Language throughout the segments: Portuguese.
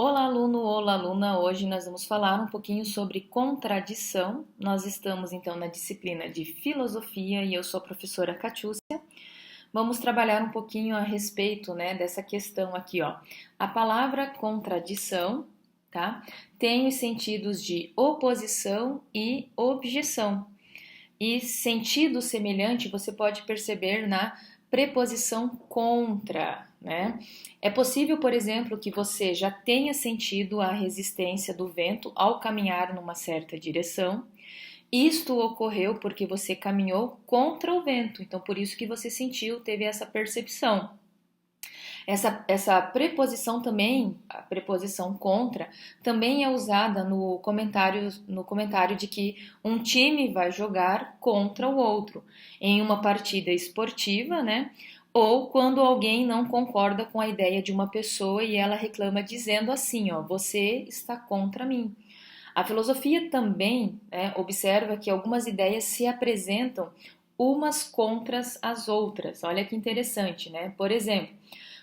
Olá, aluno, olá, aluna. Hoje nós vamos falar um pouquinho sobre contradição. Nós estamos então na disciplina de filosofia e eu sou a professora Catiúcia. Vamos trabalhar um pouquinho a respeito, dessa questão aqui, ó. A palavra contradição, tá? Tem os sentidos de oposição e objeção. E sentido semelhante você pode perceber na preposição contra, né? É possível, por exemplo, que você já tenha sentido a resistência do vento ao caminhar numa certa direção. Isto ocorreu porque você caminhou contra o vento, então por isso que você sentiu, teve essa percepção. Essa preposição também, a preposição contra, também é usada no comentário de que um time vai jogar contra o outro em uma partida esportiva, né? Ou quando alguém não concorda com a ideia de uma pessoa e ela reclama dizendo assim, ó, você está contra mim. A filosofia também, observa que algumas ideias se apresentam umas contra as outras. Olha que interessante, né? Por exemplo,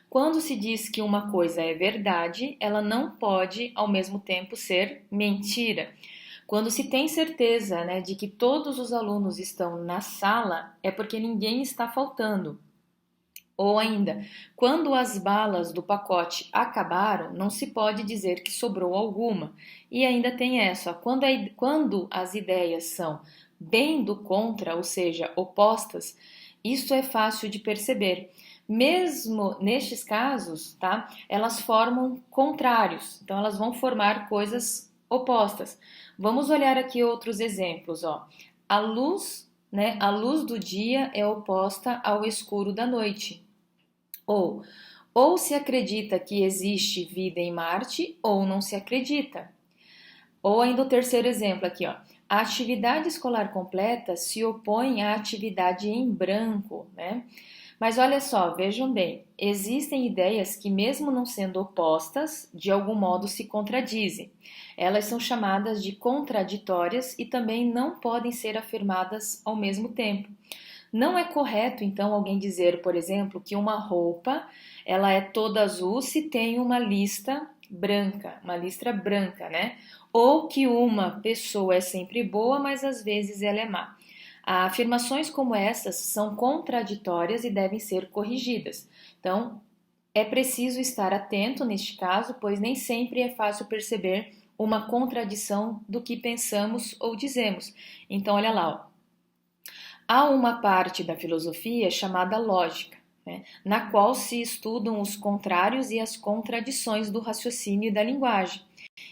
quando se diz que uma coisa é verdade, ela não pode ao mesmo tempo ser mentira. Quando se tem certeza, de que todos os alunos estão na sala, é porque ninguém está faltando. Ou ainda, quando as balas do pacote acabaram, não se pode dizer que sobrou alguma. E ainda tem essa, ó, quando as ideias são bem do contra, ou seja, opostas, isso é fácil de perceber. Mesmo nestes casos, tá? Elas formam contrários, então elas vão formar coisas opostas. Vamos olhar aqui outros exemplos, ó. A luz, a luz do dia é oposta ao escuro da noite. Ou se acredita que existe vida em Marte, ou não se acredita. Ou ainda o terceiro exemplo aqui, ó. A atividade escolar completa se opõe à atividade em branco, né? Mas olha só, vejam bem, existem ideias que, mesmo não sendo opostas, de algum modo se contradizem. Elas são chamadas de contraditórias e também não podem ser afirmadas ao mesmo tempo. Não é correto, então, alguém dizer, por exemplo, que uma roupa ela é toda azul se tem uma listra branca, né? Ou que uma pessoa é sempre boa, mas às vezes ela é má. Afirmações como essas são contraditórias e devem ser corrigidas. Então, é preciso estar atento neste caso, pois nem sempre é fácil perceber uma contradição do que pensamos ou dizemos. Então, olha lá, ó. Há uma parte da filosofia chamada lógica, na qual se estudam os contrários e as contradições do raciocínio e da linguagem.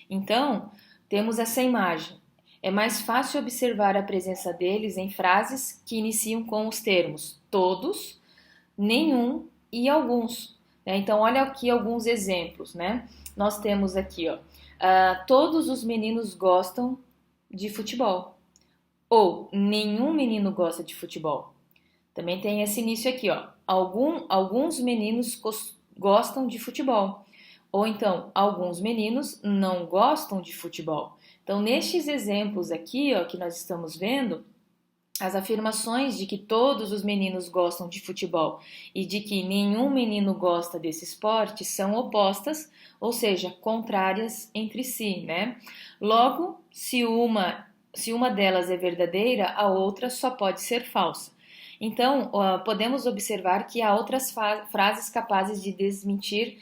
Então, temos essa imagem. É mais fácil observar a presença deles em frases que iniciam com os termos todos, nenhum e alguns. Então, olha aqui alguns exemplos. Nós temos aqui, ó, todos os meninos gostam de futebol. Ou nenhum menino gosta de futebol. Também tem esse início aqui, ó. Alguns meninos gostam de futebol. Ou então, alguns meninos não gostam de futebol. Então, nestes exemplos aqui, ó, que nós estamos vendo, as afirmações de que todos os meninos gostam de futebol e de que nenhum menino gosta desse esporte são opostas, ou seja, contrárias entre si, né? Logo, se uma delas é verdadeira, a outra só pode ser falsa. Então, podemos observar que há outras frases capazes de desmentir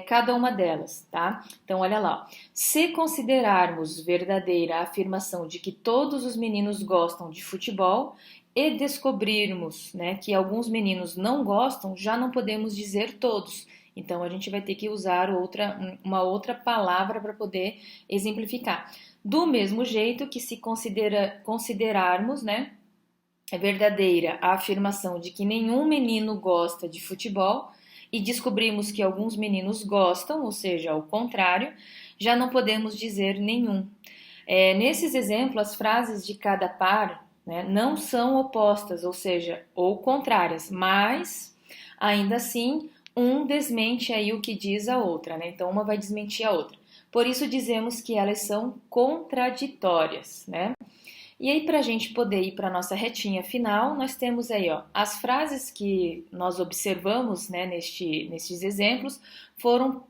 cada uma delas, tá? Então, olha lá. Se considerarmos verdadeira a afirmação de que todos os meninos gostam de futebol e descobrirmos, que alguns meninos não gostam, já não podemos dizer todos. Então, a gente vai ter que usar uma outra palavra para poder exemplificar. Do mesmo jeito que se considerarmos, é verdadeira a afirmação de que nenhum menino gosta de futebol e descobrimos que alguns meninos gostam, ou seja, ao contrário, já não podemos dizer nenhum. Nesses exemplos, as frases de cada par, não são opostas, ou seja, ou contrárias, mas ainda assim um desmente aí o que diz a outra, Então uma vai desmentir a outra. Por isso dizemos que elas são contraditórias, E aí, para a gente poder ir para a nossa retinha final, nós temos aí, ó, as frases que nós observamos, né, nestes exemplos, foram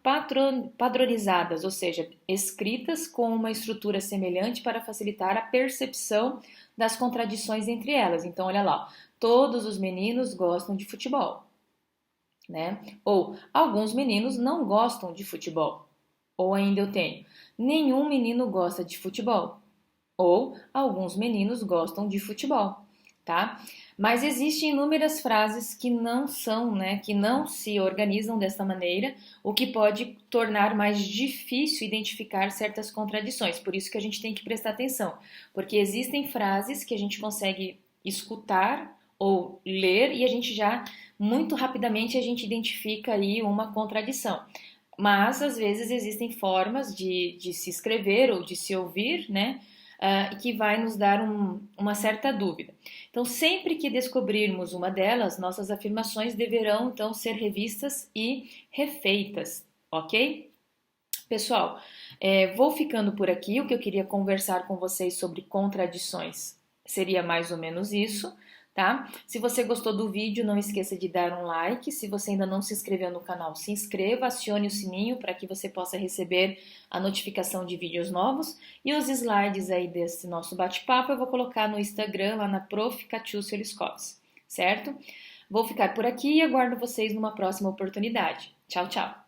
padronizadas, ou seja, escritas com uma estrutura semelhante para facilitar a percepção das contradições entre elas. Então, olha lá, ó, todos os meninos gostam de futebol, né? Ou alguns meninos não gostam de futebol. Ou ainda eu tenho, nenhum menino gosta de futebol. Ou alguns meninos gostam de futebol, tá? Mas existem inúmeras frases que não são, né, que não se organizam desta maneira, o que pode tornar mais difícil identificar certas contradições. Por isso que a gente tem que prestar atenção, porque existem frases que a gente consegue escutar ou ler e a gente já muito rapidamente a gente identifica aí uma contradição. Mas às vezes existem formas de se escrever ou de se ouvir, né? Que vai nos dar uma certa dúvida. Então, sempre que descobrirmos uma delas, nossas afirmações deverão então ser revistas e refeitas, ok? Pessoal, vou ficando por aqui. O que eu queria conversar com vocês sobre contradições seria mais ou menos isso, tá? Se você gostou do vídeo, não esqueça de dar um like. Se você ainda não se inscreveu no canal, se inscreva, acione o sininho para que você possa receber a notificação de vídeos novos. E os slides aí desse nosso bate-papo eu vou colocar no Instagram, lá na Prof. Catiúcia Liscovs, certo? Vou ficar por aqui e aguardo vocês numa próxima oportunidade. Tchau, tchau!